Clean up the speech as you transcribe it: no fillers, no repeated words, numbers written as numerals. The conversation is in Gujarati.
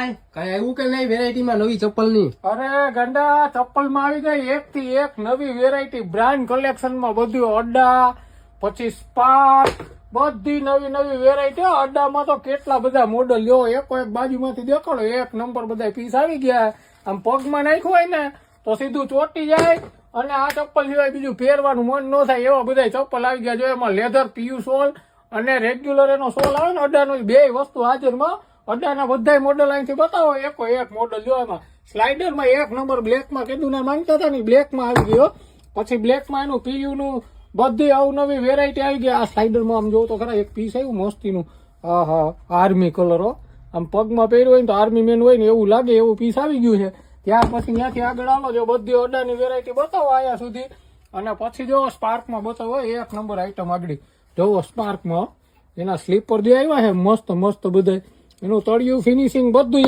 ભાઈ કઈ આવ્યું કે નહીં વેરાયટી માં નવી ચપ્પલ ની? અરે ગંડા ચપ્પલ માં આવી ગઈ એક થી એક નવી વેરાયટી બ્રાન્ડ કલેક્શન માં બધું અડ્ડા પછી સ્પાર્ક બધી નવી નવી વેરાયટી. અડ્ડામાં તો કેટલા બધા મોડલ લ્યો એકો એક બાજુમાંથી દેખાડો એક નંબર બધા પીસ આવી ગયા. આમ પગમાં નાખ્યું હોય ને તો સીધું ચોટી જાય અને આ ચપ્પલ સિવાય બીજું પહેરવાનું મન ન થાય એવા બધા ચપ્પલ આવી ગયા. જો એમાં લેધર પીયુ સોલ અને રેગ્યુલર એનો સોલ આવે ને અડ્ડાનો બે વસ્તુ હાજરમાં. અડ્ડાના બધા મોડલ અહીંથી બતાવો એકો એક મોડલ જો એમાં સ્લાઇડરમાં એક નંબર બ્લેકમાં કીધું ના માંગતા હતા ને બ્લેકમાં આવી ગયો. પછી બ્લેકમાં એનું પીયુ નું બધી અવનવી વેરાયટી આવી ગઈ. આ સ્લાઇડરમાં આમ જોવો તો ખરા એક પીસ આવ્યું મસ્તીનું. હા આર્મી કલર આમ પગમાં પહેર્યું હોય ને તો આર્મી મેન હોય ને એવું લાગે એવું પીસ આવી ગયું છે. ત્યાર પછી ત્યાંથી આગળ આવો જો બધી અડ્ડાની વેરાયટી બતાવો આયા સુધી. અને પછી જો સ્પાર્કમાં બતાવો એક નંબર આઈટમ આગળ જોવો સ્પાર્કમાં એના સ્લીપર જે આવ્યા છે મસ્ત મસ્ત બધા એનું તળિયું ફિનિશિંગ બધું